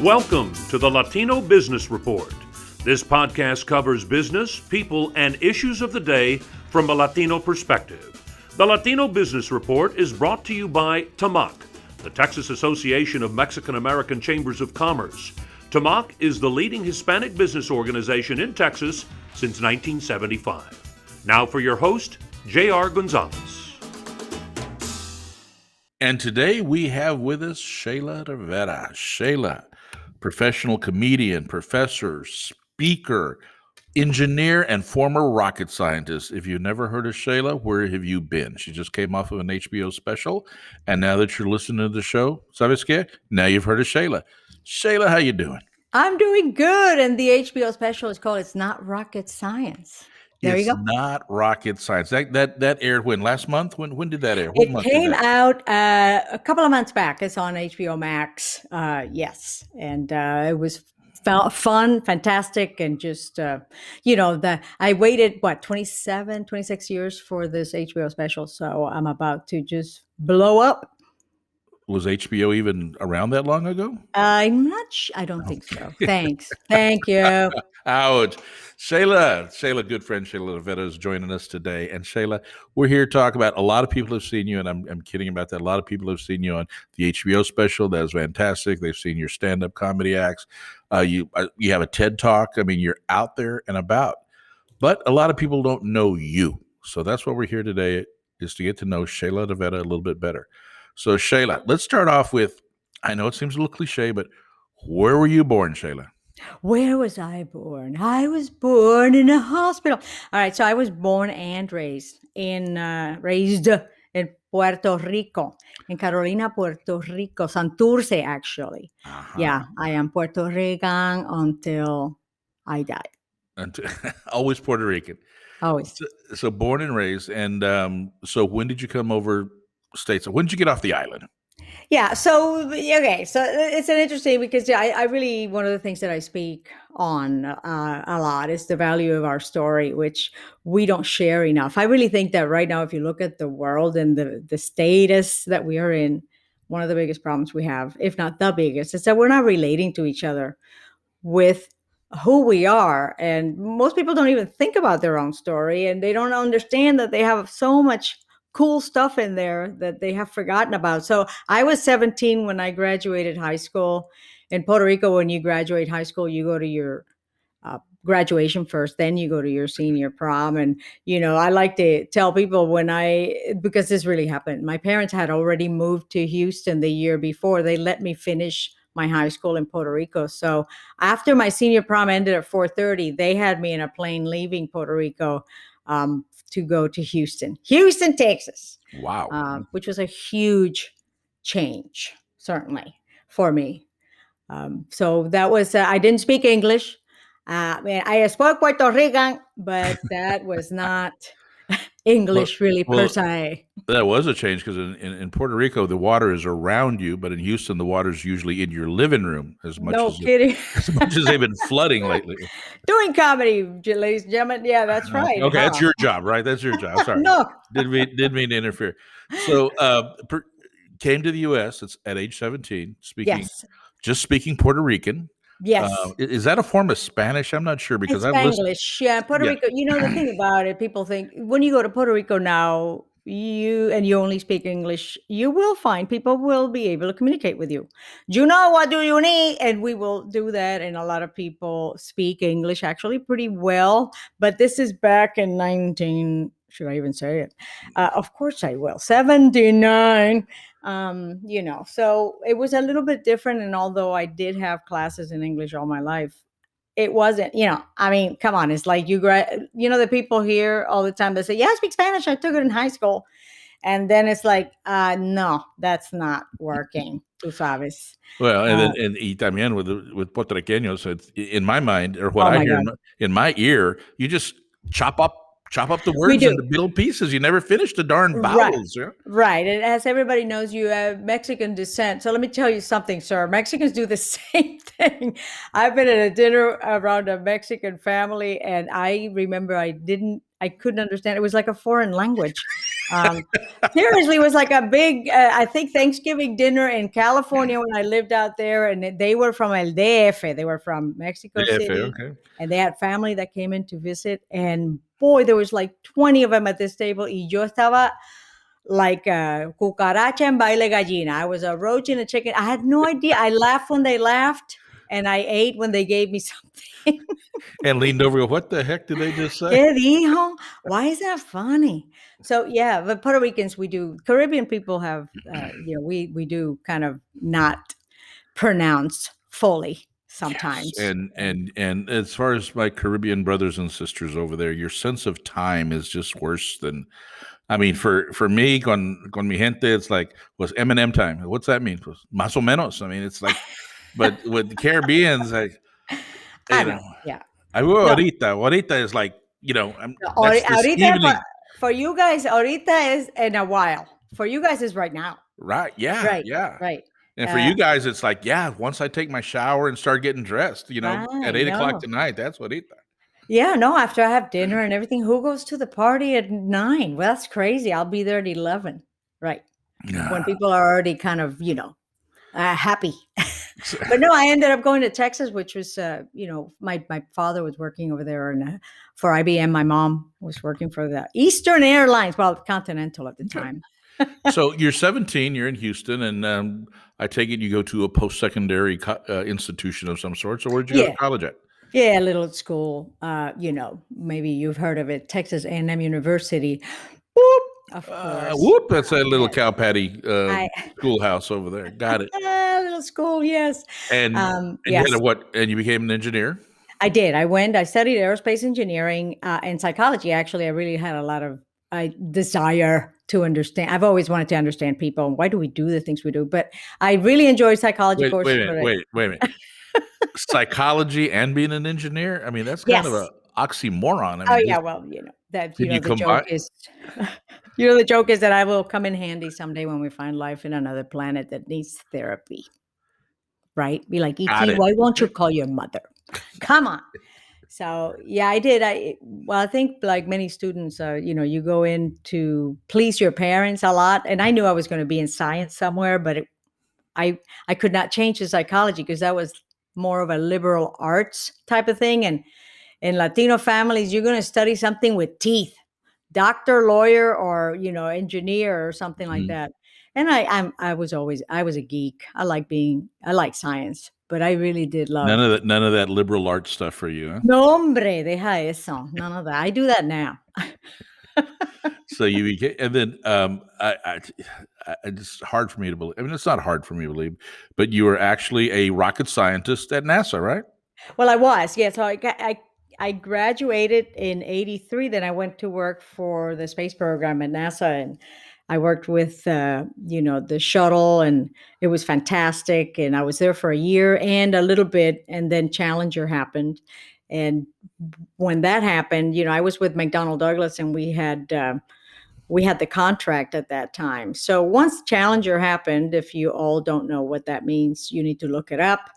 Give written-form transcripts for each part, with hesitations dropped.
Welcome to the Latino Business Report. This podcast covers business, people, and issues of the day from a Latino perspective. The Latino Business Report is brought to you by TAMAC, the Texas Association of Mexican American Chambers of Commerce. TAMAC is the leading Hispanic business organization in Texas since 1975. Now for your host, J.R. Gonzalez. And today we have with us Shayla Rivera. Shayla, professional comedian, professor, speaker, engineer, and former rocket scientist. If you've never heard of Shayla, where have you been? She just came off of an HBO special, and now that you're listening to the show, ¿sabes qué? Now you've heard of Shayla. Shayla, how you doing? I'm doing good, and the HBO special is called "It's Not Rocket Science." There It's you go. not rocket science. That aired when? Last month? When did that air? What It month did came that? out a couple of months back. It's on HBO Max. Yes, and it was fun, fantastic, and just I waited 26 years for this HBO special, so I'm about to just blow up. Was HBO even around that long ago? I'm not. I don't think so. Thanks. Thank you. Ouch. Shayla, good friend Shayla Rivera is joining us today. And Shayla, we're here to talk about, a lot of people have seen you, and I'm kidding about that. A lot of people have seen you on the HBO special. That was fantastic. They've seen your stand-up comedy acts. You have a TED Talk. I mean, you're out there and about. But a lot of people don't know you. So that's why we're here today, is to get to know Shayla Rivera a little bit better. So Shayla, let's start off with, I know it seems a little cliche, but where were you born, Shayla? Where was I born? I was born in a hospital. All right, so I was born and raised in Puerto Rico, in Carolina, Puerto Rico, Santurce, actually. Uh-huh. Yeah, I am Puerto Rican until I died. Always Puerto Rican. Always. So born and raised. And so when did you come over states? When did you get off the island? Yeah. So it's an interesting, because I really, one of the things that I speak on a lot is the value of our story, which we don't share enough. I really think that right now, if you look at the world and the status that we are in, one of the biggest problems we have, if not the biggest, is that we're not relating to each other with who we are. And most people don't even think about their own story, and they don't understand that they have so much cool stuff in there that they have forgotten about. So I was 17 when I graduated high school. In Puerto Rico, when you graduate high school, you go to your graduation first, then you go to your senior prom. And, I like to tell people because this really happened. My parents had already moved to Houston the year before. They let me finish my high school in Puerto Rico. So after my senior prom ended at 4:30, they had me in a plane leaving Puerto Rico to go to Houston, Texas. Wow. Which was a huge change, certainly, for me. So that was, I didn't speak English. I spoke Puerto Rican, but that was not English really per se. That was a change, because in Puerto Rico, the water is around you, but in Houston, the water is usually in your living room as much No as kidding. as much as they've been flooding lately. Doing comedy, ladies and gentlemen. Yeah, that's right. Okay, that's huh? your job, right? That's your job. Sorry. No. Didn't mean to interfere. So came to the U.S. at age 17, Yes. just speaking Puerto Rican. Yes. Is that a form of Spanish? I'm not sure, because It's I've listened. Spanglish. Yeah, Puerto Yeah. Rico. The thing about it, people think when you go to Puerto Rico now, you only speak English, you will find people will be able to communicate with you. What do you need? And we will do that. And a lot of people speak English actually pretty well. But this is back in 19, should I even say it? Of course I will. 79. So it was a little bit different. And although I did have classes in English all my life, it wasn't, come on. It's like the people here all the time, they say, yeah, I speak Spanish. I took it in high school. And then it's like, no, that's not working. Tú sabes. Well, and y también with puertorriqueños, in my mind, or what Oh I my hear God. in my ear, you just chop up the We words do. into little pieces. You never finish the darn Right. vowels. Yeah? Right. And as everybody knows, you have Mexican descent. So let me tell you something, sir. Mexicans do the same thing. I've been at a dinner around a Mexican family, and I remember I couldn't understand. It was like a foreign language. Um, seriously, it was like a big, I think, Thanksgiving dinner in California when I lived out there, and they were from El DF. They were from Mexico DF, City, okay. and they had family that came in to visit. And boy, there was like 20 of them at this table. Y yo estaba like a cucaracha en baile gallina. I was a roach and a chicken. I had no idea. I laughed when they laughed, and I ate when they gave me something. And leaned over. What the heck did they just say? ¿Qué dijo? Why is that funny? So yeah, but Puerto Ricans, we do. Caribbean people have, we do kind of not pronounce fully Yes, sometimes. and as far as my Caribbean brothers and sisters over there, your sense of time is just worse than. I mean, for me, con mi gente, it's like was M&M time. What's that mean? Pues, más o menos. I mean, it's like, but with the Caribbeans, like I you know, know. Yeah. I will No, ahorita. Ahorita is like no, that's this ahorita evening, for you guys, ahorita is in a while. For you guys, is right now. right? Yeah, Right. yeah. Right. And for Uh, you guys, it's like, yeah, once I take my shower and start getting dressed, at right. 8 o'clock No. tonight, that's what it. Yeah, no, after I have dinner and everything, who goes to the party at 9? Well, that's crazy. I'll be there at 11. Right. When Yeah. people are already kind of, happy. But no, I ended up going to Texas, which was, my father was working over there for IBM. My mom was working for the Eastern Airlines, well, Continental at the Okay. time. So you're 17, you're in Houston, and I take it you go to a post-secondary institution of some sort. So where'd you go to Yeah. college at? Yeah, a little school. Maybe you've heard of it, Texas A&M University. Whoop, of course. Whoop, that's a little Yes. cow patty I schoolhouse over there. Got it. little school, yes. And you had Yes. a what? And you became an engineer? I did. I studied aerospace engineering and psychology. Actually, I really had a lot of desire to understand. I've always wanted to understand people and why do we do the things we do. But I really enjoy psychology Wait courses. a minute, But wait a minute. Psychology and being an engineer? I mean, that's kind of yes. a oxymoron. I Oh mean, yeah. just Well, that can you the joke combine? is, the joke is that I will come in handy someday when we find life in another planet that needs therapy. Right? Be like, Got ET, it. why won't you call your mother? Come on. So yeah, I did. I think like many students, you go in to please your parents a lot, and I knew I was going to be in science somewhere, but I could not change the psychology because that was more of a liberal arts type of thing, and in Latino families, you're going to study something with teeth, doctor, lawyer, or engineer or something like Mhm. that. And I was a geek. I like science, but I really did love. None of that liberal arts stuff for you, huh? No, hombre, deja eso. None of that. I do that now. So you became, and then it's hard for me to believe. I mean, it's not hard for me to believe, but you were actually a rocket scientist at NASA, right? Well, I was, yeah. So I graduated in '83. Then I went to work for the space program at NASA, and I worked with the shuttle, and it was fantastic. And I was there for a year and a little bit, and then Challenger happened, and when that happened, I was with McDonnell Douglas, and we had the contract at that time. So once Challenger happened, if you all don't know what that means, you need to look it up.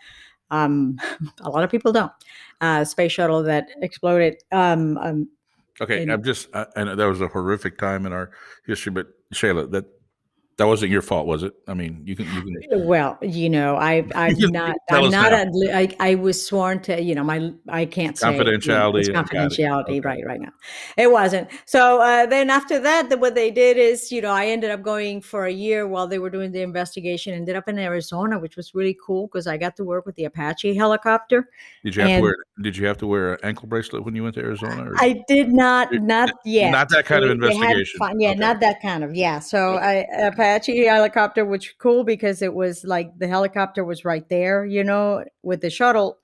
Um, a lot of people don't. Space shuttle that exploded. Okay, In I know that was a horrific time in our history, but Shayla, that wasn't your fault, was it? I mean, Well, tell I'm us not now. I was sworn to, I can't say, it's Confidentiality. I got it. confidentiality Okay. right now. It wasn't. So then after that, what they did is, I ended up going for a year while they were doing the investigation, ended up in Arizona, which was really cool because I got to work with the Apache helicopter. And Did you have to wear an ankle bracelet when you went to Arizona, or I did not yet. not that kind of They hadn't investigation? yeah, Okay. not that kind of, yeah. So Okay. Apache helicopter, which cool because it was like the helicopter was right there, with the shuttle.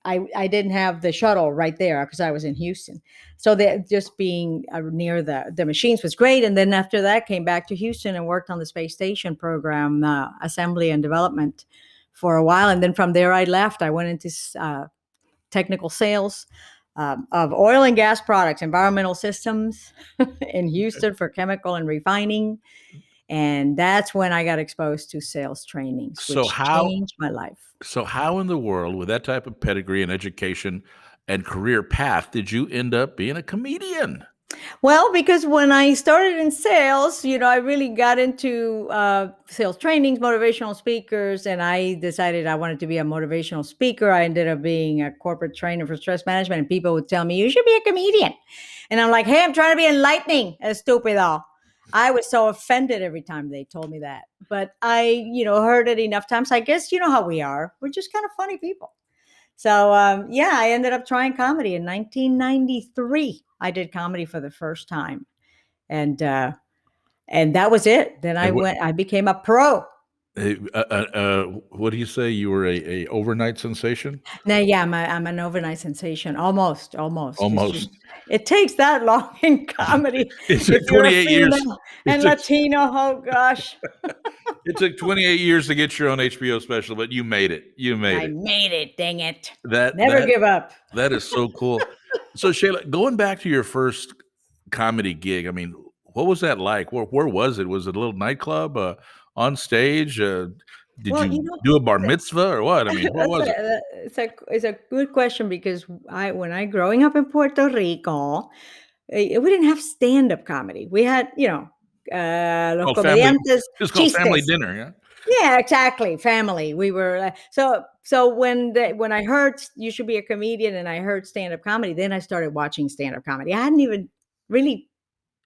I didn't have the shuttle right there because I was in Houston. So just being near the machines was great. And then after that, came back to Houston and worked on the space station program, assembly and development for a while. And then from there, I left. I went into technical sales of oil and gas products, environmental systems in Houston for chemical and refining. And that's when I got exposed to sales trainings, So which how changed my life. so how in the world, with that type of pedigree and education and career path, did you end up being a comedian? Well, because when I started in sales, I really got into sales trainings, motivational speakers, and I decided I wanted to be a motivational speaker. I ended up being a corporate trainer for stress management, and people would tell me, "You should be a comedian." And I'm like, "Hey, I'm trying to be enlightening." Estúpido. I was so offended every time they told me that. But I, heard it enough times. I guess you know how we are. We're just kind of funny people. So yeah, I ended up trying comedy in 1993. I did comedy for the first time, and that was it. Then And I became a pro. what do you say? You were a overnight sensation? Now, yeah, I'm an overnight sensation. Almost. It's just Almost. it takes that long in comedy It if took you're a 28 years. female It and took Latino. Oh gosh, it took 28 years to get your own HBO special, but you made it. You made I it. made it. Dang it! That Never that give up. that is so cool. So Shayla, going back to your first comedy gig, I mean, what was that like? Where was it? Was it a little nightclub on stage? Did Well, you do a bar mitzvah or what? I mean, what That's was it? it's a good question because when I growing up in Puerto Rico, we didn't have stand up comedy. We had los Called family. comediantes It's called family chistes. dinner. Yeah. Yeah, exactly. Family. We were so when I heard you should be a comedian and I heard stand up comedy, then I started watching stand up comedy. I hadn't even really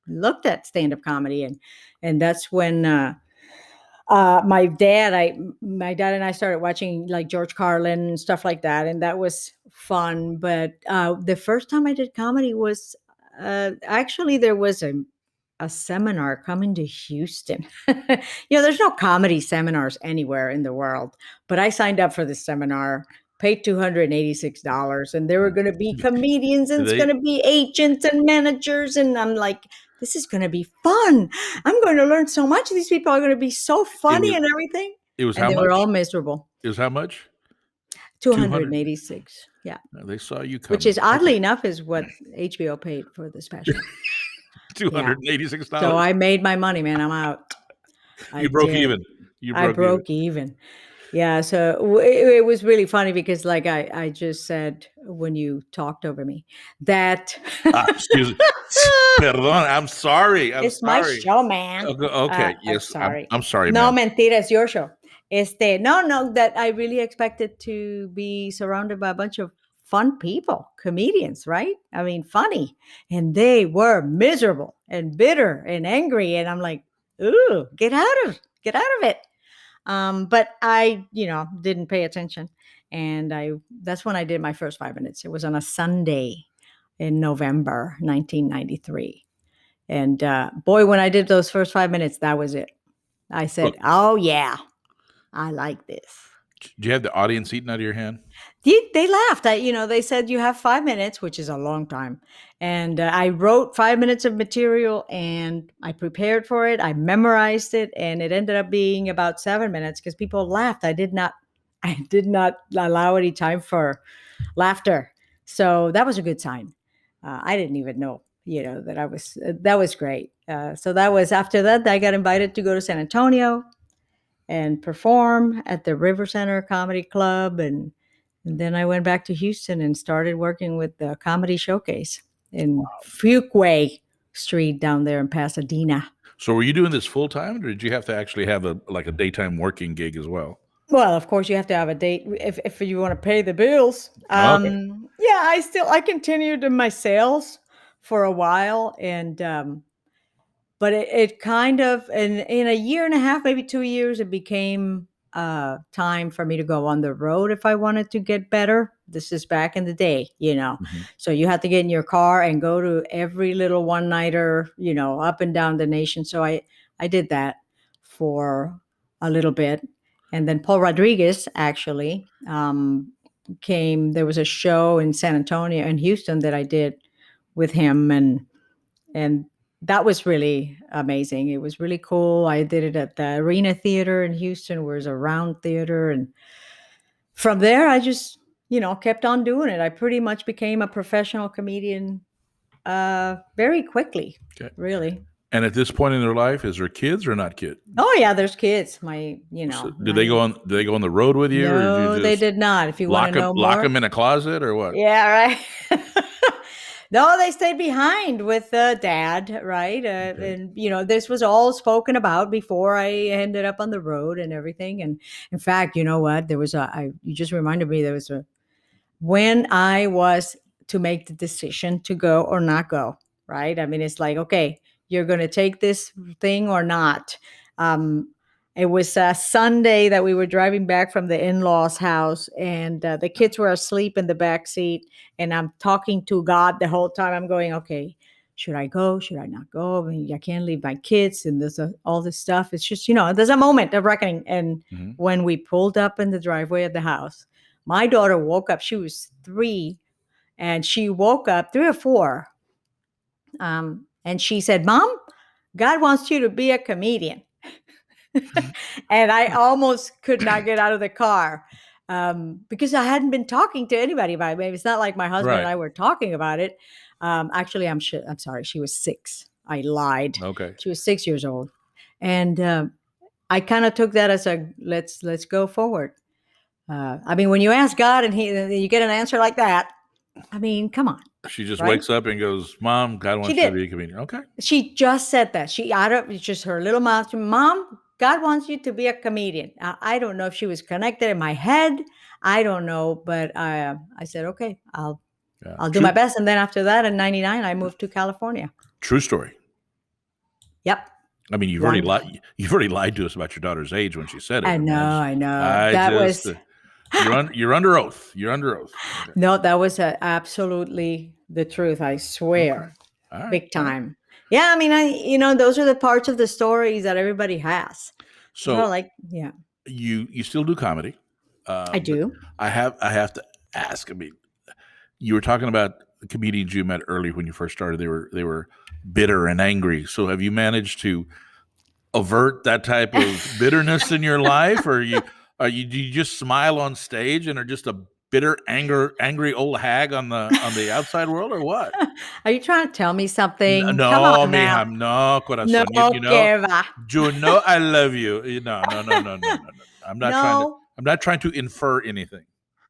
looked at stand up comedy, and that's when. My dad and I started watching like George Carlin and stuff like that, and that was fun. But the first time I did comedy was actually there was a seminar coming to Houston. There's no comedy seminars anywhere in the world, but I signed up for the seminar, paid $286, and there were going to be comedians and it's They going to be agents and managers, and I'm like, this is going to be fun. I'm going to learn so much. These people are going to be so it funny was and everything. it was And how they were much? all miserable. It was how much? 200. 286. Yeah. They saw you Which coming. is oddly Okay. enough is what HBO paid for the special. Yeah. So $286. I made my money, man. I'm out. I You broke did. even. You I broke even. broke even. Yeah, so it was really funny because, like I just said when you talked over me, that Excuse me. Perdón. I'm sorry. I'm it's my sorry. show, man. Okay. I'm Yes. I'm, sorry. I'm sorry, No, ma'am. mentira, it's your show. No, that I really expected to be surrounded by a bunch of fun people, comedians, right? I mean, funny, and they were miserable and bitter and angry, and I'm like, ooh, get out of it. But I, didn't pay attention. And that's when I did my first 5 minutes. It was on a Sunday in November 1993. And boy, when I did those first 5 minutes, that was it. I said, Look, oh, yeah, I like this. do you have the audience eating out of your hand? They laughed. They said you have 5 minutes, which is a long time. And I wrote 5 minutes of material and I prepared for it. I memorized it, and it ended up being about 7 minutes because people laughed. I did not allow any time for laughter. So that was a good sign. I didn't even know, that was great. So that was after that, I got invited to go to San Antonio and perform at the River Center Comedy Club. And then I went back to Houston and started working with the Comedy Showcase in Fuquay Street down there in Pasadena. So were you doing this full time, or did you have to actually have a daytime working gig as well? Well, of course, you have to have a date if you want to pay the bills. Okay. Yeah, I continued in my sales for a while, and but it kind of in a year and a half, maybe 2 years, it became time for me to go on the road if I wanted to get better. This is back in the day, Mhm. so you had to get in your car and go to every little one nighter, up and down the nation. So I did that for a little bit, and then Paul Rodriguez actually came. There was a show in San Antonio and Houston that I did with him, and that was really amazing. It was really cool. I did it at the Arena Theater in Houston, where it's a round theater. And from there, I just, kept on doing it. I pretty much became a professional comedian very quickly, Okay. really. And at this point in their life, is there kids or not kids? Oh, yeah, there's kids. So did they go on? Did they go on the road with you, or did No, you they just did not. If you want to know lock more. them in a closet, or what? Yeah, right. No, they stayed behind with dad, right? Okay. And this was all spoken about before I ended up on the road and everything. And in fact, you know what? You just reminded me there was a when I was to make the decision to go or not go, right? I mean, it's like, okay, you're going to take this thing or not. Um, it was a Sunday that we were driving back from the in-laws' house, and the kids were asleep in the back seat. And I'm talking to God the whole time. I'm going, okay, should I go? Should I not go? I mean, I can't leave my kids, and there's all this stuff. It's just, there's a moment of reckoning. And Hmm. when we pulled up in the driveway of the house, my daughter woke up. She was 3, and she woke up 3 or 4. And she said, "Mom, God wants you to be a comedian." And I almost could not get out of the car because I hadn't been talking to anybody about it. Maybe it's not like my husband and Right. I were talking about it. Actually, I'm sorry. She was 6. I lied. Okay. She was 6 years old, and I kind of took that as a let's go forward. I mean, when you ask God and you get an answer like that, I mean, come on, She just right? wakes up and goes, "Mom, God She wants you to did. be a comedian." Okay. She just said that. She out of it's just her little mouth. Mom, God wants you to be a comedian. I don't know if she was connected in my head. I don't know, but I said, okay, Yeah. I'll do my True. best. And then after that, in '99, I moved to California. True story. Yep. I mean, you've already One. lied. You've already lied to us about your daughter's age when she said it. I I mean, know. I know. I That just, was you're under oath. You're under oath. Okay. no. That was absolutely the truth. I Okay. swear. All right. Big All right. time. Yeah, I mean, those are the parts of the stories that everybody has. So, So like, yeah, you still do comedy, I but do. I have to ask. I mean, you were talking about the comedians you met early when you first started. They were bitter and angry. So have you managed to avert that type of bitterness in your life, or do you just smile on stage and are just a bitter, angry old hag on the outside world, or what? Are you trying to tell me something? Come No, on now. ma'am, no, No, corazón. que va. You know, I love you. No, no, no, no, no, no, no. I'm not trying to. No, I'm not trying to infer anything.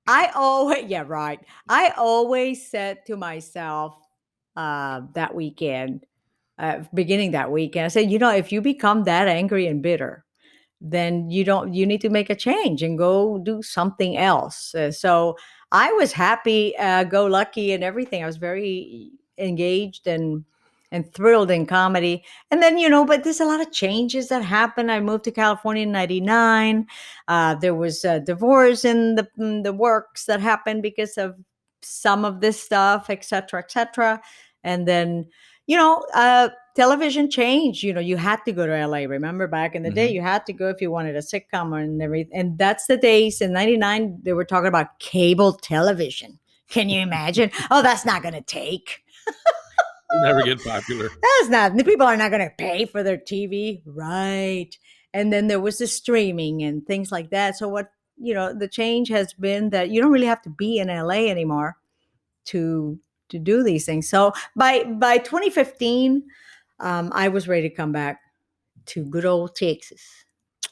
yeah, right. I always said to myself that weekend, beginning that weekend, I said, if you become that angry and bitter, then you need to make a change and go do something else. So I was happy, go lucky and everything. I was very engaged and thrilled in comedy. And then, but there's a lot of changes that happened. I moved to California in '99. There was a divorce in the works that happened because of some of this stuff, et cetera, et cetera. And then, television changed. You had to go to LA. Remember back in the day, Hmm. you had to go if you wanted a sitcom and everything. And that's the days in '99, they were talking about cable television. Can you imagine? Oh, that's not going to take. Never get popular. That's not, the people are not going to pay for their TV. Right. And then there was the streaming and things like that. So the change has been that you don't really have to be in LA anymore to do these things. So by 2015, I was ready to come back to good old Texas.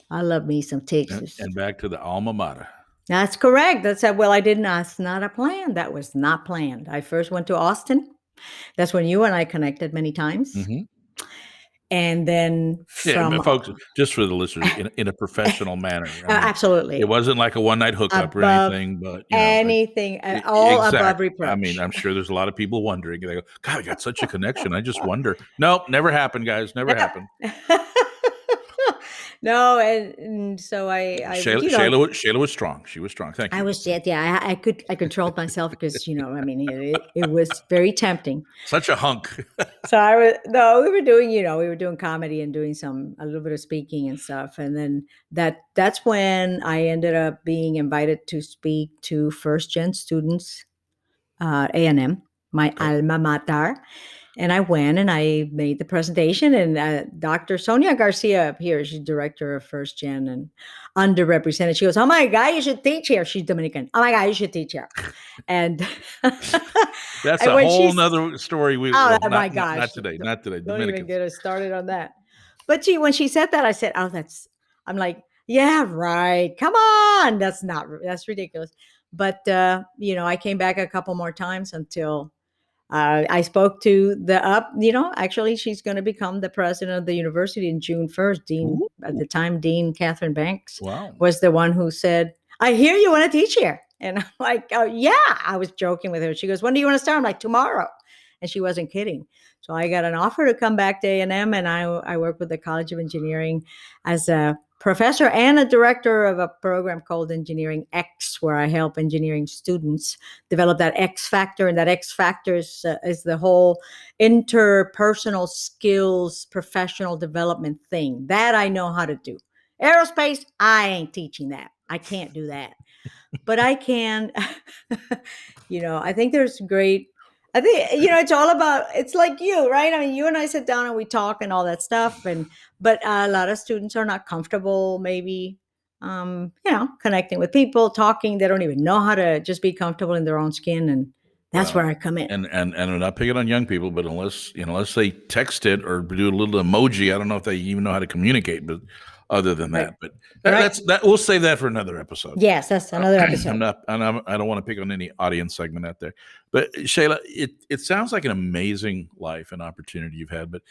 I love me some Texas. And back to the alma mater. That's correct. Well, I didn't. That's not a plan. That was not planned. I first went to Austin. That's when you and I connected many times. Hmm. And then Yeah, from but folks, just for the listeners, in a professional manner. I mean, it absolutely wasn't like a one night hookup or above anything, but anything, all above exactly. I mean, reproach. I'm sure there's a lot of people wondering. They go, "God, we got such a connection." I just wonder. Nope, never happened, guys. Never happened. No, and so I Shayla was strong. She was strong. Thank I you. was yeah, I controlled myself because I mean it was very tempting. Such a hunk. So we were doing comedy and doing a little bit of speaking and stuff, and then that's when I ended up being invited to speak to first gen students, A&M, my Okay. alma mater. And I went and I made the presentation, and Dr. Sonia Garcia up here, she's director of First Gen and underrepresented. She goes, "Oh my God, you should teach here." She's Dominican. "Oh my God, you should teach here." And, That's and a when whole she's, nother story. oh my Not gosh, today. Not today. don't even Dominicans. get us started on that. But when she said that, I said, "Oh, I'm like, yeah, right. Come on. That's ridiculous." But, I came back a couple more times until I spoke to actually, she's going to become the president of the university in June 1st. Ooh, At the time, Dean Catherine Banks wow. was the one who said, I hear you want to teach here. And I'm like, oh, yeah, I was joking with her. She goes, when do you want to start? I'm like, tomorrow. And she wasn't kidding. So I got an offer to come back to A&M, and I work with the College of Engineering as a professor and a director of a program called Engineering X, where I help engineering students develop that X factor. And that X factor is the whole interpersonal skills, professional development thing that I know how to do. Aerospace, I ain't teaching that. I can't do that. But I can, I think there's great, I think, it's all about, it's like you, right? I mean, you and I sit down and we talk and all that stuff. But a lot of students are not comfortable, maybe, connecting with people, talking. They don't even know how to just be comfortable in their own skin. And that's Well, where I come in. and I'm not picking on young people, but unless they text it or do a little emoji, I don't know if they even know how to communicate. But other than Right. that, but Right. that's that. We'll save that for another episode. Yes, that's another episode. I don't want to pick on any audience segment out there. But Shayla, it sounds like an amazing life and opportunity you've had, but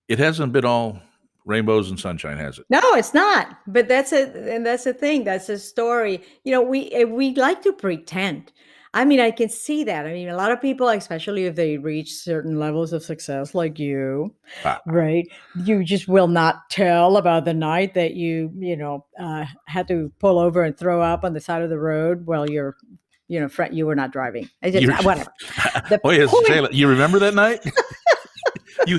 it hasn't been all rainbows and sunshine, has it? No, it's not. But that's the thing. That's a story. We like to pretend. I mean, I can see that. I mean, a lot of people, especially if they reach certain levels of success like you, Ah, right? You just will not tell about the night that had to pull over and throw up on the side of the road while you were not driving. I just, you- whatever. The oh yes, point- Shayla, you remember that night? you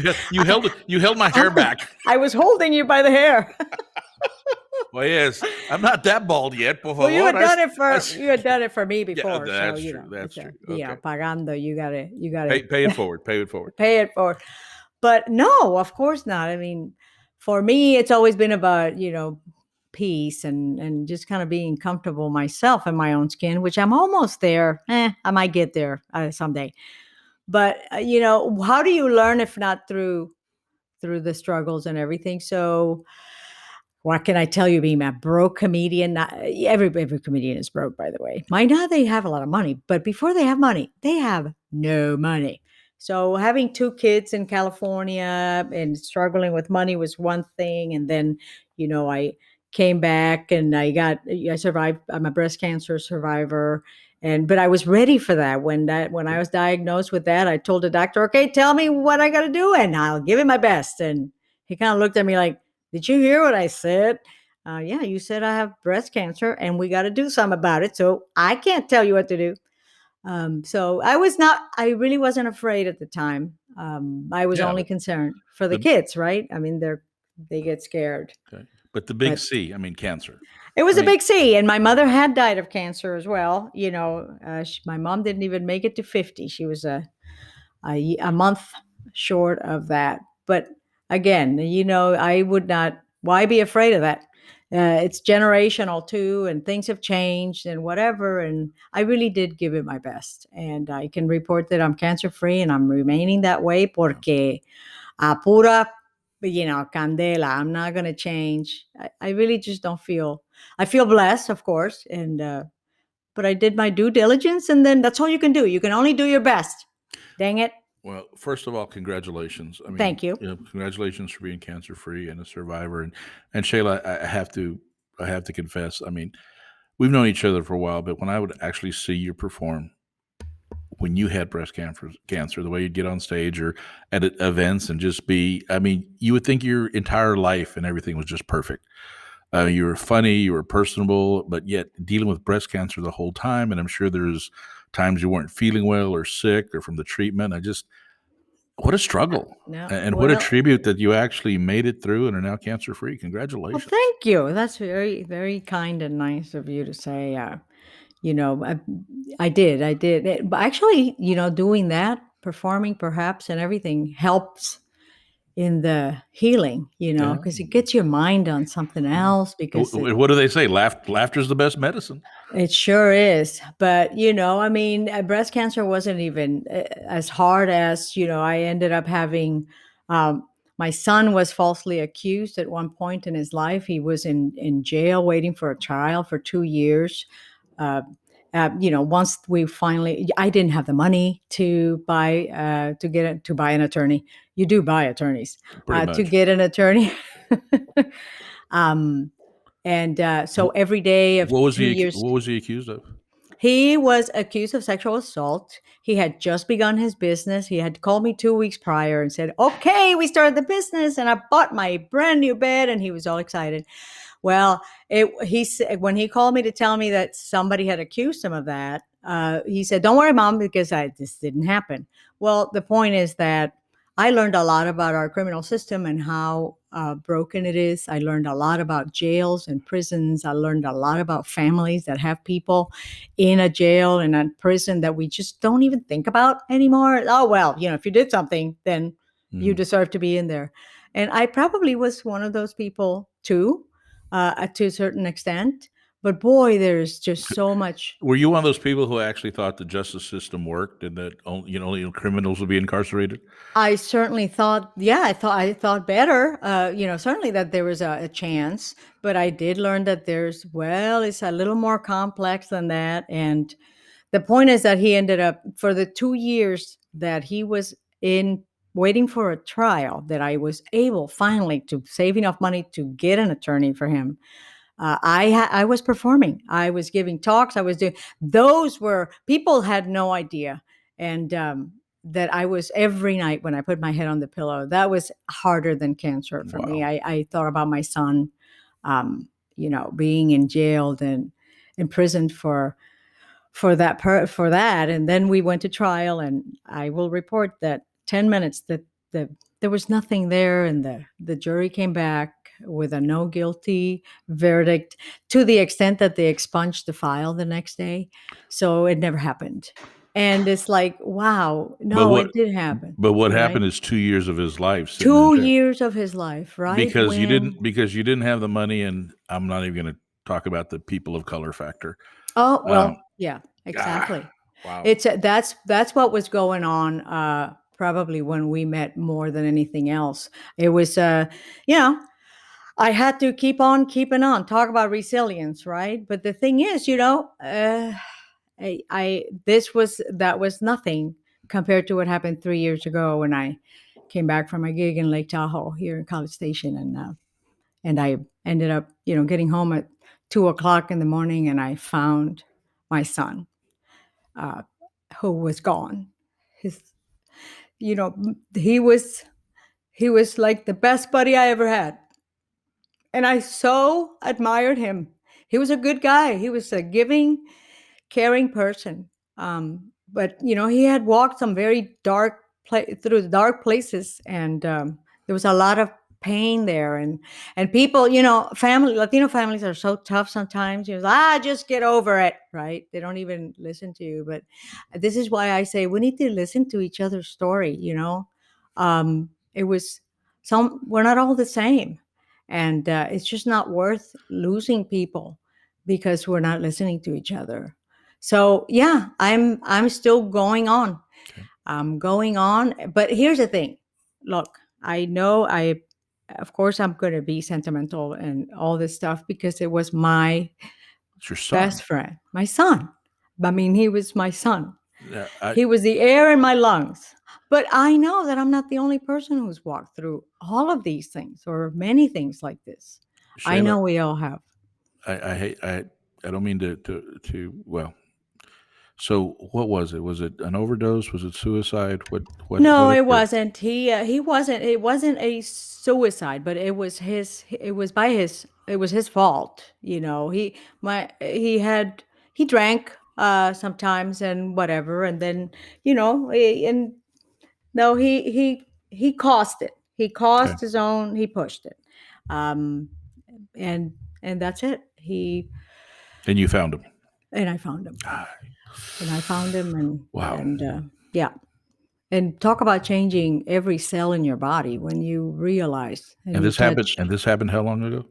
held my hair back. I was holding you by the hair. Well, yes, I'm not that bald yet. Por Well, you had favor. done it for me before. that's so, true. That's true. Pagando, you gotta Pay it forward. Pay it forward. pay it forward. But no, of course not. I mean, for me, it's always been about, peace and just kind of being comfortable myself in my own skin, which I'm almost there. I might get there someday. But, how do you learn if not through the struggles and everything? So what can I tell you, being a broke comedian? Every comedian is broke, by the way. Now they have a lot of money, but before they have money, they have no money. So having two kids in California and struggling with money was one thing. And then, I came back and I survived. I'm a breast cancer survivor. But I was ready for that. When I was diagnosed with that, I told the doctor, okay, tell me what I got to do and I'll give it my best. And he kind of looked at me like, did you hear what I said? Yeah, you said I have breast cancer and we got to do something about it. So I can't tell you what to do. So I really wasn't afraid at the time. I was Yeah, only concerned for the the- kids, right? I mean, they get scared. Okay. But the big But- C, I mean, cancer. It was I a mean- big C, and my mother had died of cancer as well. My mom didn't even make it to 50. She was a month short of that. But again, I would not. Why be afraid of that? It's generational too, and things have changed and whatever. And I really did give it my best, and I can report that I'm cancer free, and I'm remaining that way. Porque a pura, candela. I'm not going to change. I really just don't feel. I feel blessed, of course, but I did my due diligence, and then that's all you can do. You can only do your best. Dang it. Well, first of all, congratulations. I mean, Thank you. Congratulations for being cancer free and a survivor. And Shayla, I have to confess. I mean, we've known each other for a while, but when I would actually see you perform when you had breast cancer, the way you'd get on stage or at events and just be, I mean, you would think your entire life and everything was just perfect. You were funny, you were personable, but yet dealing with breast cancer the whole time. And I'm sure there's times you weren't feeling well or sick or from the treatment. What a struggle. No, And what a well- tribute that you actually made it through and are now cancer free. Well, Congratulations. thank you. That's very, very kind and nice of you to say. I did. But actually, doing that, performing perhaps and everything helps in the healing, Yeah. because it gets your mind on something else because What do they say? Laughter's the best medicine. it sure is. But, I mean, breast cancer wasn't even as hard as, I ended up having. My son was falsely accused at one point in his life. He was in jail waiting for a trial for 2 years. Once we finally, I didn't have the money to buy to buy an attorney. You do buy attorneys Pretty to much. get an attorney. um, so every day of What was 2 years, what was he accused of? he was accused of sexual assault. He had just begun his business. He had called me 2 weeks prior and said, "Okay, we started the business, and I bought my brand new bed," and he was all excited. Well, he said when he called me to tell me that somebody had accused him of that, he said, "Don't worry, Mom, because this didn't happen." Well, the point is that I learned a lot about our criminal system and how broken it is. I learned a lot about jails and prisons. I learned a lot about families that have people in a jail and a prison that we just don't even think about anymore. Oh, well, if you did something, then you deserve to be in there. And I probably was one of those people too, to a certain extent. But boy, there's just so much. Were you one of those people who actually thought the justice system worked and that only criminals would be incarcerated? I certainly thought, yeah, I thought better. Certainly that there was a chance, but I did learn that it's a little more complex than that. And the point is that he ended up, for the 2 years that he was in waiting for a trial, that I was able finally to save enough money to get an attorney for him. I was performing. I was giving talks. I was doing. Those were people had no idea, and that I was every night when I put my head on the pillow. That was harder than cancer for me. Wow. I thought about my son, being in jail and imprisoned for that, and then we went to trial, and I will report that 10 minutes that there was nothing there, and the jury came back with a no guilty verdict, to the extent that they expunged the file the next day, so it never happened. And it's like, wow, But no, what it did happen, but what right? happened is 2 years of his life sitting in two jail years of his life, right? When because you didn't have the money, and I'm not even going to talk about the people of color factor. Oh, Um, well, yeah, ah, exactly. wow. That's what was going on, probably when we met more than anything else. It was, you know, I had to keep on keeping on. Talk about resilience, right? But the thing is, that was nothing compared to what happened 3 years ago when I came back from a gig in Lake Tahoe here in College Station, and I ended up, getting home at 2 o'clock in the morning, and I found my son, uh, who was gone. His, you know, he was like the best buddy I ever had, and I so admired him. He was a good guy. He was a giving, caring person. But he had walked some very through the dark places, and there was a lot of pain there, and people, Latino families are so tough sometimes. Just get over it, right? They don't even listen to you. But this is why I say we need to listen to each other's story. It was we're not all the same, and it's just not worth losing people because we're not listening to each other. So yeah, I'm still going on. Okay. I'm going on. But here's the thing. Look, I know of course I'm gonna be sentimental and all this stuff because it was my It's your son. best friend, my son. I mean, he was my son. Yeah, He was the air in my lungs. But I know that I'm not the only person who's walked through all of these things or many things like this. I Shayla, know we all have. I hate I don't mean to well. So what was it? Was it an overdose? Was it suicide? What No, it occurred? wasn't. He wasn't. It wasn't a suicide, but it was his. It was by his. It was his fault. He drank sometimes and whatever, and then and no, he caused it. He Okay. caused his own. He pushed it, um, and and that's it. And you found him. And I found him, Ah, and I found him, wow. yeah. And talk about changing every cell in your body when you realize and And you this happened. touch. And this happened how long ago?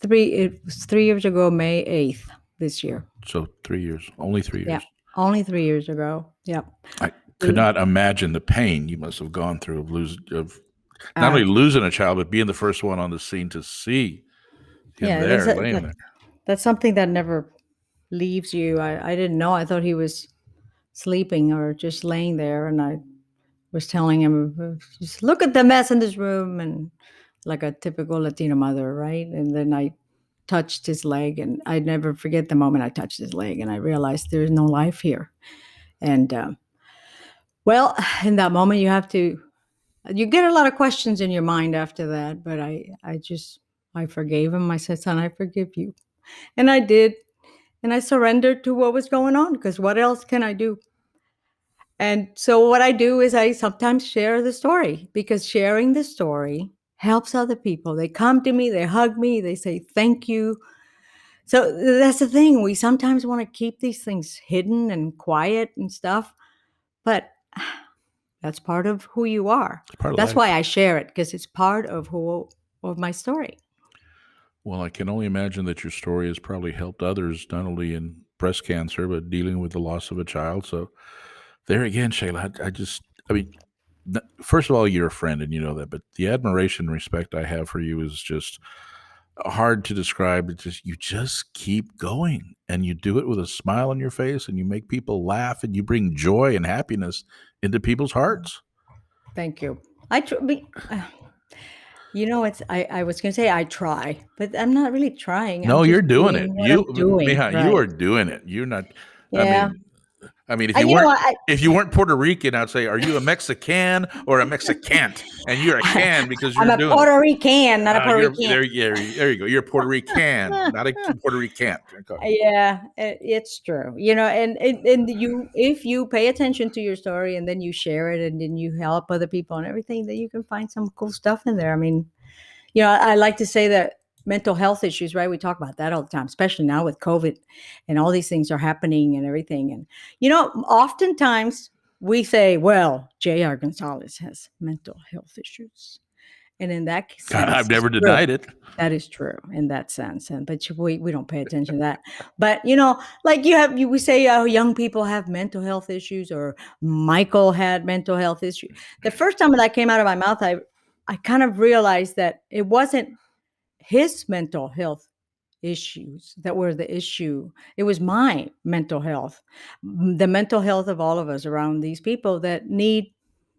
It was 3 years ago, May 8th this year. So 3 years. Only three Yeah. years. Only 3 years ago. Yep. I could not imagine the pain you must have gone through of not Uh, only losing a child, but being the first one on the scene to see him yeah, there, laying there. that's something that never leaves you. I didn't know. I thought he was sleeping or just laying there, and I was telling him, just look at the mess in this room, and like a typical Latina mother, right? And then I touched his leg, and I never forget the moment I touched his leg, and I realized there's no life here. And well, in that moment, you get a lot of questions in your mind after that. But I forgave him. I said, son, I forgive you, and I did, and I surrendered to what was going on because what else can I do? And so what I do is I sometimes share the story because sharing the story helps other people. They come to me, they hug me, they say thank you. So that's the thing. We sometimes want to keep these things hidden and quiet and stuff, but that's part of who you are. It's part of That's life. why I share it because it's part of my story. Well, I can only imagine that your story has probably helped others, not only in breast cancer, but dealing with the loss of a child. So, there again, Shayla, I mean, first of all, you're a friend and you know that, but the admiration and respect I have for you is just hard to describe. It's just, you just keep going and you do it with a smile on your face and you make people laugh and you bring joy and happiness into people's hearts. Thank you. I tr- be- I was going to say I try, but I'm not really trying. I'm No, you're just doing it. doing what I'm doing. Miha, you Right. are doing it. You're not, I Yeah. mean, if I, you you know weren't what? if you weren't Puerto Rican, I'd say, are you a Mexican or a Mexicant? And you're a can because I'm you're a doing it. Puerto Rican, not a Puerto You're Rican. there. Yeah, there you go. You're a Puerto Rican, not a Puerto Rican. Okay. Yeah, it's true. And you, if you pay attention to your story and then you share it and then you help other people and everything, then you can find some cool stuff in there. I mean, I like to say that mental health issues, right? We talk about that all the time, especially now with COVID and all these things are happening and everything. And, oftentimes we say, well, J.R. Gonzalez has mental health issues. And in that I've sense, it's never true. denied it. That is true in that sense. But we don't pay attention to that. But, like we say, young people have mental health issues or Michael had mental health issues. The first time that came out of my mouth, I kind of realized that it wasn't his mental health issues that were the issue. It was my mental health, the mental health of all of us around these people that need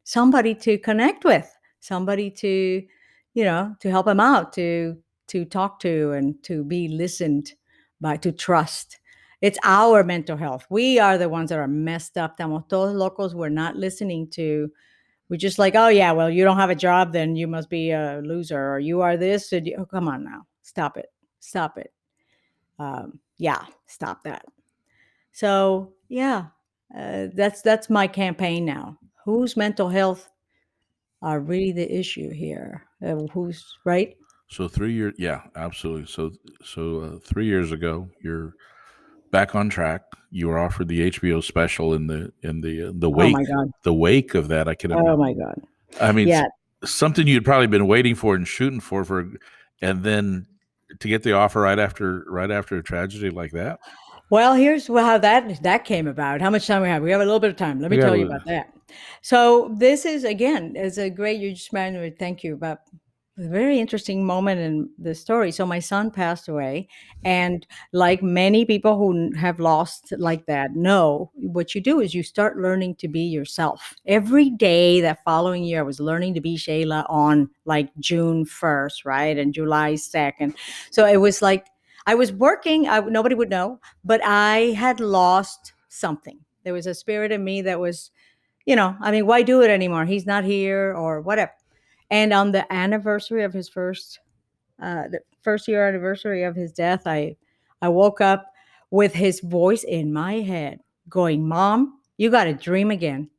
somebody to connect with, somebody to, to help them out, to talk to, and to be listened by, to trust. It's our mental health. We are the ones that are messed up. Estamos todos locos. We're not listening to. We're just like, oh yeah, well, you don't have a job, then you must be a loser, or you are this. Oh, come on now, stop it, stop it. Yeah, stop that. So yeah, that's my campaign now. Whose mental health are really the issue here? Who's right? So 3 years, yeah, absolutely. So 3 years ago, you're back on track. You were offered the HBO special in the Oh wake my god. of that. Oh my god. I mean, Yeah. something you'd probably been waiting for and shooting for, and then to get the offer right after a tragedy like that. Well, here's how that came about. How much time we have? We have a little bit of time. Let We me got tell you a- about that. So this is again is a great. You just mentioned. Thank you about a very interesting moment in the story. So my son passed away, and like many people who have lost like that, know what you do is you start learning to be yourself. Every day that following year, I was learning to be Shayla on like June 1st, right, and July 2nd. So it was like I was working. Nobody would know, but I had lost something. There was a spirit in me that was, I mean, why do it anymore? He's not here or whatever. And on the anniversary of the first year anniversary of his death, I woke up with his voice in my head going, Mom, you got to dream again.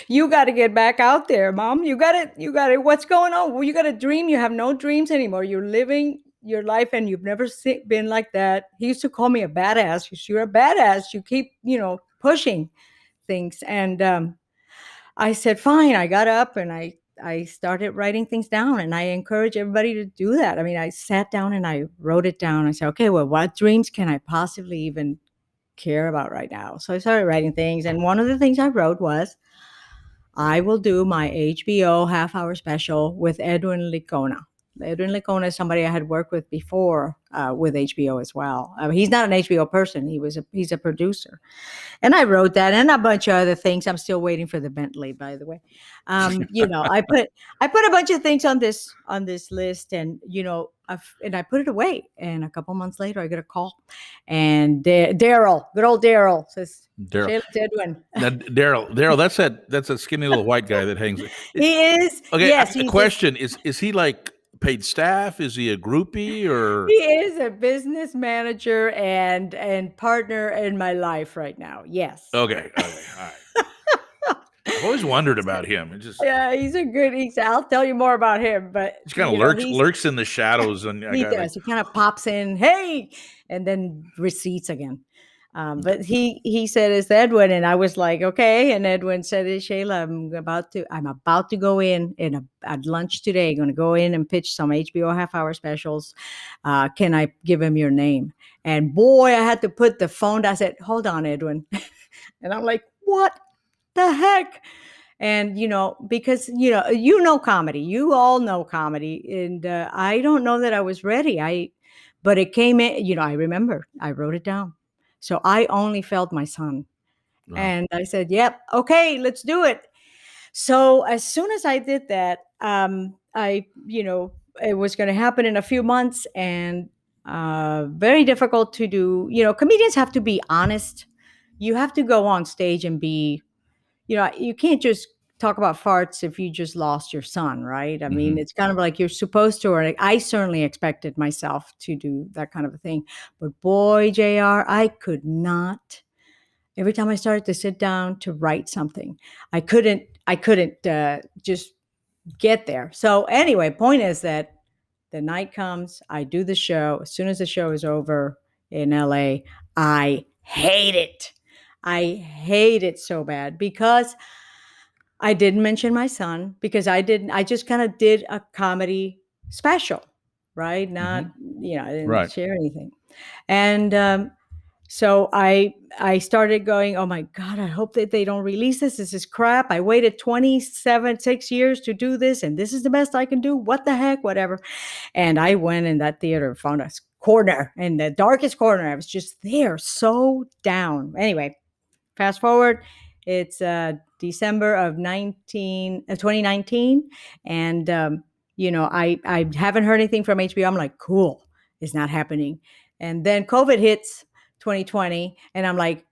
You got to get back out there, Mom. You got to, what's going on? Well, you got to dream. You have no dreams anymore. You're living your life and you've never been like that. He used to call me a badass. You're a badass. You keep, pushing things. And I said, fine. I got up and I started writing things down, and I encourage everybody to do that. I mean, I sat down and I wrote it down. I said, okay, well, what dreams can I possibly even care about right now? So I started writing things. And one of the things I wrote was, I will do my HBO half-hour special with Edwin Licona. Edwin Licona is somebody I had worked with before with HBO as well. He's not an HBO person. He's a producer. And I wrote that and a bunch of other things. I'm still waiting for the Bentley, by the way. I put a bunch of things on this list, and I put it away. And a couple months later, I get a call, and Daryl, good old Daryl, says, Daryl. "Shayla Edwin." Now, Daryl, that's that skinny little white guy that hangs. He is. Okay, Yes, a question is he like paid staff? Is he a groupie or? he is a business manager and partner in my life right now. Yes. Okay, all right. I've always wondered about him. It just Yeah, I'll tell you more about him, but just kind of lurks in the shadows, and he does. He kind of pops in, hey, and then receipts again. But he said it's Edwin, and I was like, okay. And Edwin said, hey, Shayla, I'm about to go in at lunch today. Going to go in and pitch some HBO half-hour specials. Can I give him your name? And boy, I had to put the phone down. I said, hold on, Edwin. And I'm like, what the heck? And because comedy, you all know comedy, and I don't know that I was ready. But it came in. I remember I wrote it down, so I only felt my son, Wow. and I said, "Yep, okay, let's do it." So as soon as I did that, it was going to happen in a few months, and very difficult to do. Comedians have to be honest. You have to go on stage and be you can't just talk about farts if you just lost your son, right? I mean, it's kind of like you're supposed to, or like, I certainly expected myself to do that kind of a thing. But boy, JR, I could not. Every time I started to sit down to write something, I couldn't just get there. So anyway, point is that the night comes, I do the show. As soon as the show is over in LA, I hate it. I hate it so bad because I didn't mention my son, because I just kind of did a comedy special, right? Not, I didn't Right. share anything. And so I started going, oh my God, I hope that they don't release this. This is crap. I waited 6 years to do this, and this is the best I can do. What the heck, whatever. And I went in that theater, found a corner, in the darkest corner. I was just there, so down. Anyway, fast forward, it's December of 2019. And, I haven't heard anything from HBO. I'm like, cool, it's not happening. And then COVID hits 2020. And I'm like,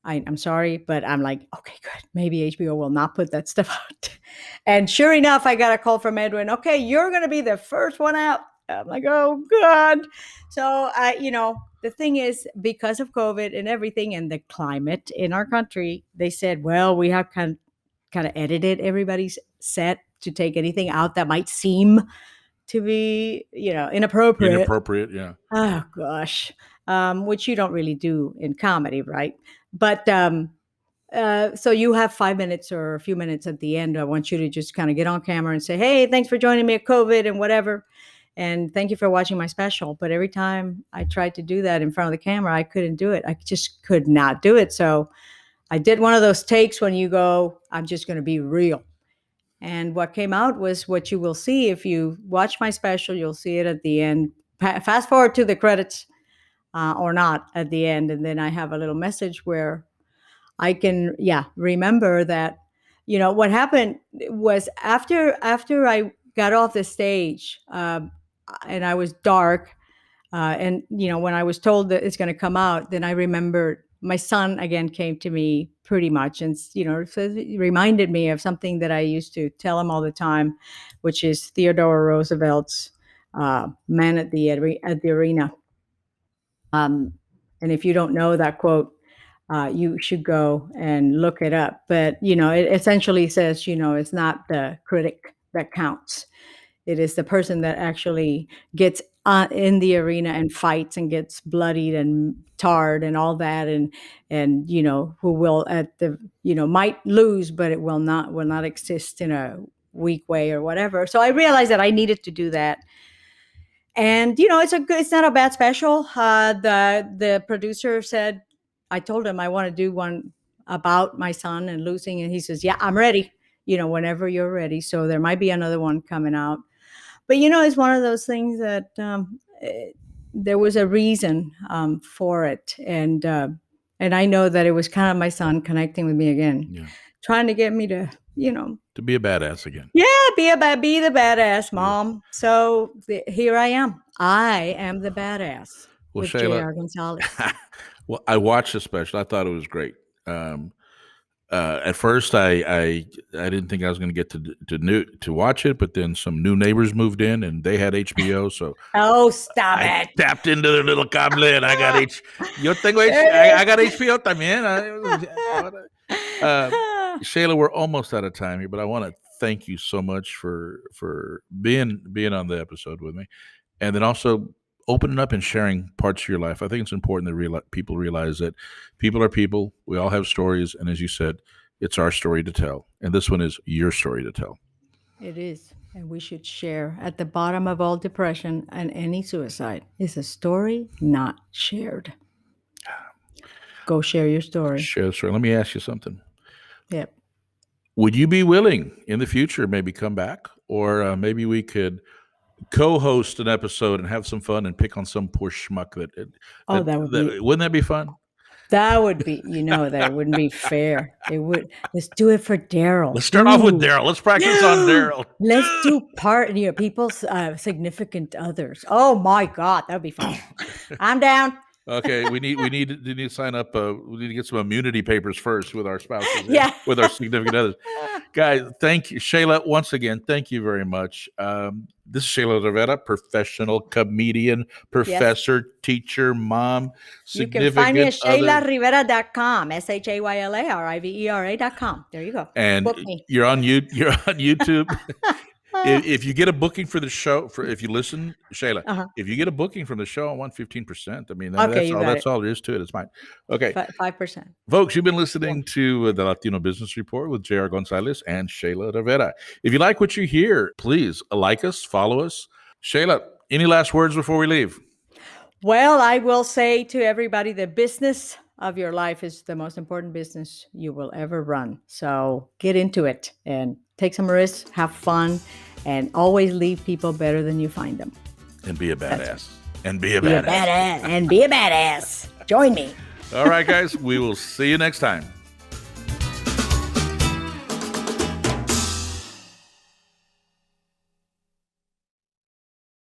I'm sorry, but I'm like, okay, good. Maybe HBO will not put that stuff out. And sure enough, I got a call from Edwin. Okay, you're going to be the first one out. I'm like, oh God. So the thing is, because of COVID and everything and the climate in our country, they said, well, we have kind of edited everybody's set to take anything out that might seem to be, inappropriate. Inappropriate, yeah. Oh gosh. Which you don't really do in comedy, right? But so you have 5 minutes or a few minutes at the end. I want you to just kind of get on camera and say, hey, thanks for joining me at COVID and whatever. And thank you for watching my special. But every time I tried to do that in front of the camera, I couldn't do it. I just could not do it. So I did one of those takes when you go, I'm just going to be real. And what came out was what you will see if you watch my special. You'll see it at the end. Fast forward to the credits or not at the end. And then I have a little message where I can, remember that, what happened was after I got off the stage and I was dark, and, when I was told that it's going to come out, then I remembered my son again came to me pretty much. And, so it reminded me of something that I used to tell him all the time, which is Theodore Roosevelt's Man at the Arena. And if you don't know that quote, you should go and look it up. But, it essentially says, it's not the critic that counts. It is the person that actually gets in the arena and fights and gets bloodied and tarred and all that. And, who will might lose, but it will not exist in a weak way or whatever. So I realized that I needed to do that. And, it's not a bad special. The producer said, I told him I want to do one about my son and losing. And he says, yeah, I'm ready, whenever you're ready. So there might be another one coming out. But it's one of those things that there was a reason for it, and I know that it was kind of my son connecting with me again, trying to get me to to be a badass again. Yeah, be the badass, Mom. So here I am. I am the badass with Shayla, J.R. Gonzalez. well, I watched the special. I thought it was great. At first, I didn't think I was going to get to watch it, but then some new neighbors moved in and they had HBO, so Stop I it! tapped into their little cable and I got I got HBO también. Shayla, we're almost out of time here, but I want to thank you so much for being on the episode with me, and then also opening up and sharing parts of your life. I think it's important that people realize that people are people. We all have stories, and as you said, it's our story to tell, and this one is your story to tell. It is, and we should share. At the bottom of all depression and any suicide is a story not shared. Go share your story. Share the story. Let me ask you something. Yep. Would you be willing in the future maybe come back, or maybe we could co-host an episode and have some fun and pick on some poor schmuck that would be. Wouldn't that be fun? That would be, that wouldn't be fair. It would. Let's do it for Daryl. Let's start off with Daryl. Let's practice on Daryl. Let's do people's significant others. Oh my God, that'd be fun. I'm down. Okay, we need to sign up. We need to get some immunity papers first with our spouses. Yeah, with our significant others. Guys, thank you, Shayla. Once again, thank you very much. This is Shayla Rivera, professional comedian, professor, teacher, mom. You can find me at ShaylaRivera.com, ShaylaRivera.com. There you go. And book me. You're on YouTube. If you get a booking for the show, if you listen, Shayla, if you get a booking from the show, I want 15%. I mean, that's all there is to it. It's fine. Okay. 5%. Folks, you've been listening to the Latino Business Report with J.R. Gonzalez and Shayla Rivera. If you like what you hear, please like us, follow us. Shayla, any last words before we leave? Well, I will say to everybody, the business of your life is the most important business you will ever run. So get into it and take some risks, have fun, and always leave people better than you find them. And be a badass. And be a badass. And be a badass. Join me. All right, guys. We will see you next time.